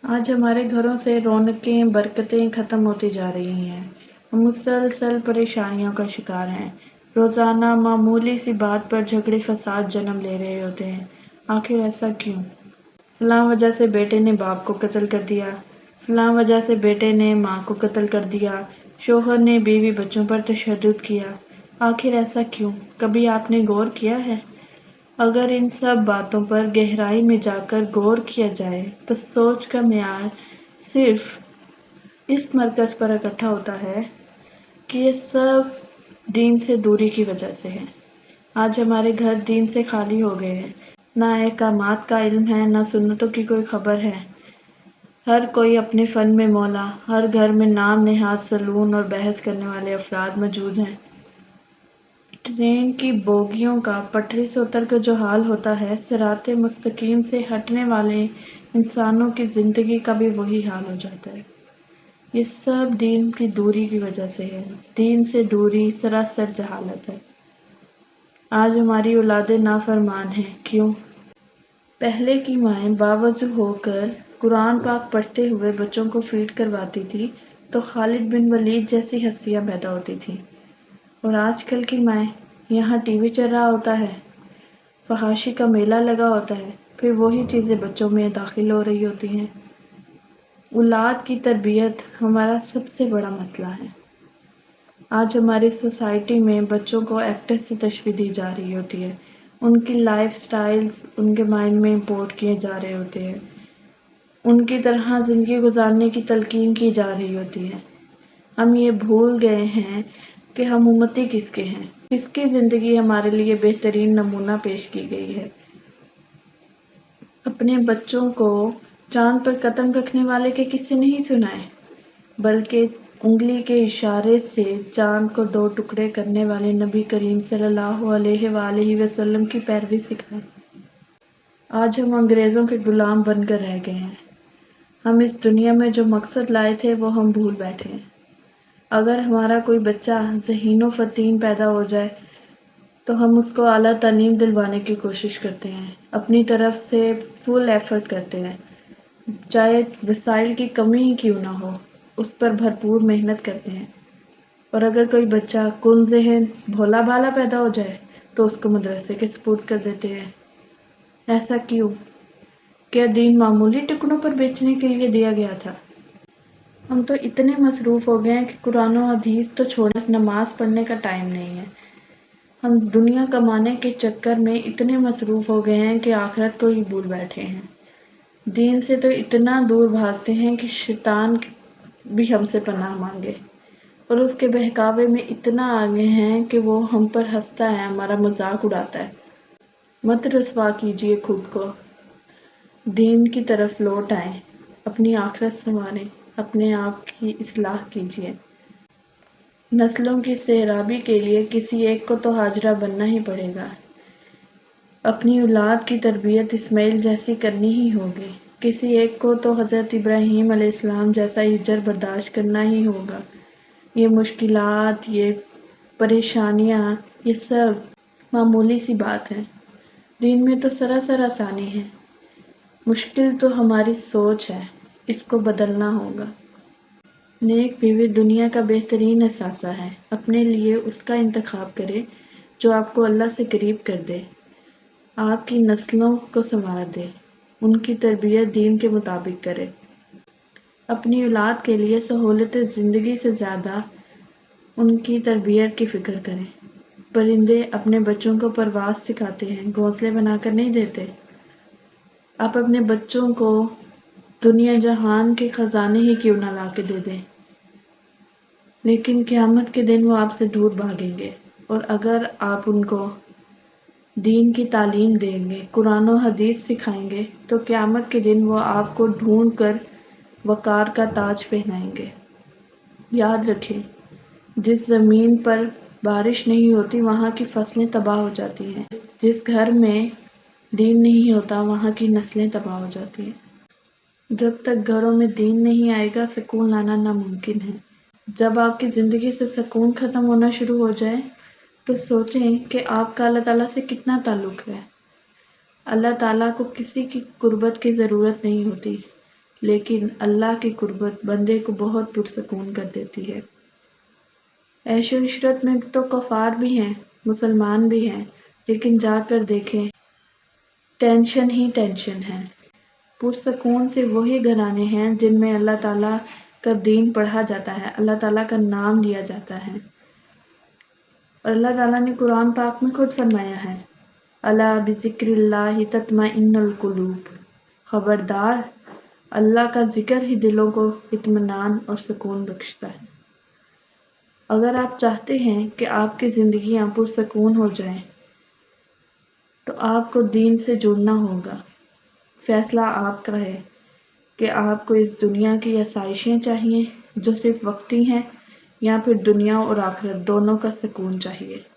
آج ہمارے گھروں سے رونقیں برکتیں ختم ہوتی جا رہی ہیں۔ ہم مسلسل پریشانیوں کا شکار ہیں۔ روزانہ معمولی سی بات پر جھگڑے فساد جنم لے رہے ہوتے ہیں۔ آخر ایسا کیوں؟ فلاں وجہ سے بیٹے نے باپ کو قتل کر دیا، فلاں وجہ سے بیٹے نے ماں کو قتل کر دیا، شوہر نے بیوی بچوں پر تشدد کیا۔ آخر ایسا کیوں؟ کبھی آپ نے غور کیا ہے؟ اگر ان سب باتوں پر گہرائی میں جا کر غور کیا جائے تو سوچ کا معیار صرف اس مرکز پر اکٹھا ہوتا ہے کہ یہ سب دین سے دوری کی وجہ سے ہے۔ آج ہمارے گھر دین سے خالی ہو گئے ہیں۔ نہ احکامات کا علم ہے، نہ سنتوں کی کوئی خبر ہے۔ ہر کوئی اپنے فن میں مولا، ہر گھر میں نام نہاد سلون اور بحث کرنے والے افراد موجود ہیں۔ ٹرین کی بوگیوں کا پٹری سے اتر کر جو حال ہوتا ہے، صراط مستقیم سے ہٹنے والے انسانوں کی زندگی کا بھی وہی حال ہو جاتا ہے۔ یہ سب دین کی دوری کی وجہ سے ہے۔ دین سے دوری سراسر جہالت ہے۔ آج ہماری اولادیں نافرمان ہیں۔ کیوں؟ پہلے کی مائیں باوضو ہو کر قرآن پاک پڑھتے ہوئے بچوں کو فیڈ کرواتی تھی تو خالد بن ولید جیسی ہستیاں پیدا ہوتی تھیں، اور آج کل کی مائیں یہاں ٹی وی چل رہا ہوتا ہے، فحاشی کا میلہ لگا ہوتا ہے، پھر وہی چیزیں بچوں میں داخل ہو رہی ہوتی ہیں۔ اولاد کی تربیت ہمارا سب سے بڑا مسئلہ ہے۔ آج ہماری سوسائٹی میں بچوں کو ایکٹر سے تشبیہ دی جا رہی ہوتی ہے۔ ان کی لائف سٹائلز ان کے مائنڈ میں امپورٹ کیے جا رہے ہوتے ہیں۔ ان کی طرح زندگی گزارنے کی تلقین کی جا رہی ہوتی ہے۔ ہم یہ بھول گئے ہیں کہ ہم امتی کس کے ہیں، کس کی زندگی ہمارے لیے بہترین نمونہ پیش کی گئی ہے۔ اپنے بچوں کو چاند پر قدم رکھنے والے کے قصے نہیں سنائے، بلکہ انگلی کے اشارے سے چاند کو دو ٹکڑے کرنے والے نبی کریم صلی اللہ علیہ وآلہ وسلم کی پیروی سکھائے۔ آج ہم انگریزوں کے غلام بن کر رہ گئے ہیں۔ ہم اس دنیا میں جو مقصد لائے تھے وہ ہم بھول بیٹھے ہیں۔ اگر ہمارا کوئی بچہ ذہین و فطین پیدا ہو جائے تو ہم اس کو اعلیٰ تعلیم دلوانے کی کوشش کرتے ہیں، اپنی طرف سے فل ایفرٹ کرتے ہیں، چاہے وسائل کی کمی ہی کیوں نہ ہو، اس پر بھرپور محنت کرتے ہیں۔ اور اگر کوئی بچہ کن ذہن بھولا بھالا پیدا ہو جائے تو اس کو مدرسے کے سپرد کر دیتے ہیں۔ ایسا کیوں؟ کیا دین معمولی ٹکڑوں پر بیچنے کے لیے دیا گیا تھا؟ ہم تو اتنے مصروف ہو گئے ہیں کہ قرآن و حدیث تو چھوڑے، نماز پڑھنے کا ٹائم نہیں ہے۔ ہم دنیا کمانے کے چکر میں اتنے مصروف ہو گئے ہیں کہ آخرت کو ہی بھول بیٹھے ہیں۔ دین سے تو اتنا دور بھاگتے ہیں کہ شیطان بھی ہم سے پناہ مانگے، اور اس کے بہکاوے میں اتنا آگے ہیں کہ وہ ہم پر ہنستا ہے، ہمارا مذاق اڑاتا ہے۔ مت رسوا کیجیے خود کو، دین کی طرف لوٹ آئیں، اپنی آخرت سنواریں، اپنے آپ کی اصلاح کیجیے۔ نسلوں کی سیرابی کے لیے کسی ایک کو تو ہاجرہ بننا ہی پڑے گا۔ اپنی اولاد کی تربیت اسماعیل جیسی کرنی ہی ہوگی۔ کسی ایک کو تو حضرت ابراہیم علیہ السلام جیسا ہجر برداشت کرنا ہی ہوگا۔ یہ مشکلات، یہ پریشانیاں، یہ سب معمولی سی بات ہے۔ دین میں تو سراسر آسانی ہے۔ مشکل تو ہماری سوچ ہے، اس کو بدلنا ہوگا۔ نیک بیوی دنیا کا بہترین اثاثہ ہے۔ اپنے لیے اس کا انتخاب کرے جو آپ کو اللہ سے قریب کر دے، آپ کی نسلوں کو سنوار دے، ان کی تربیت دین کے مطابق کرے۔ اپنی اولاد کے لیے سہولت زندگی سے زیادہ ان کی تربیت کی فکر کریں۔ پرندے اپنے بچوں کو پرواز سکھاتے ہیں، گھونسلے بنا کر نہیں دیتے۔ آپ اپنے بچوں کو دنیا جہان کے خزانے ہی کیوں نہ لا کے دے دیں، لیکن قیامت کے دن وہ آپ سے دور بھاگیں گے۔ اور اگر آپ ان کو دین کی تعلیم دیں گے، قرآن و حدیث سکھائیں گے، تو قیامت کے دن وہ آپ کو ڈھونڈ کر وقار کا تاج پہنائیں گے۔ یاد رکھیں، جس زمین پر بارش نہیں ہوتی وہاں کی فصلیں تباہ ہو جاتی ہیں، جس گھر میں دین نہیں ہوتا وہاں کی نسلیں تباہ ہو جاتی ہیں۔ جب تک گھروں میں دین نہیں آئے گا، سکون لانا ناممکن ہے۔ جب آپ کی زندگی سے سکون ختم ہونا شروع ہو جائے تو سوچیں کہ آپ کا اللہ تعالیٰ سے کتنا تعلق ہے۔ اللہ تعالیٰ کو کسی کی قربت کی ضرورت نہیں ہوتی، لیکن اللہ کی قربت بندے کو بہت پرسکون کر دیتی ہے۔ عیش و عشرت میں تو کفار بھی ہیں، مسلمان بھی ہیں، لیکن جا کر دیکھیں ٹینشن ہی ٹینشن ہے۔ پرسکون سے وہی گھرانے ہیں جن میں اللہ تعالیٰ کا دین پڑھا جاتا ہے، اللہ تعالیٰ کا نام لیا جاتا ہے۔ اور اللہ تعالیٰ نے قرآن پاک میں خود فرمایا ہے، الا بذکر اللہ تطمئن القلوب، خبردار اللہ کا ذکر ہی دلوں کو اطمینان اور سکون بخشتا ہے۔ اگر آپ چاہتے ہیں کہ آپ کی زندگیاں پرسکون ہو جائیں تو آپ کو دین سے جڑنا ہوگا۔ فیصلہ آپ کا ہے کہ آپ کو اس دنیا کی آسائشیں چاہیے جو صرف وقتی ہیں، یا پھر دنیا اور آخرت دونوں کا سکون چاہیے۔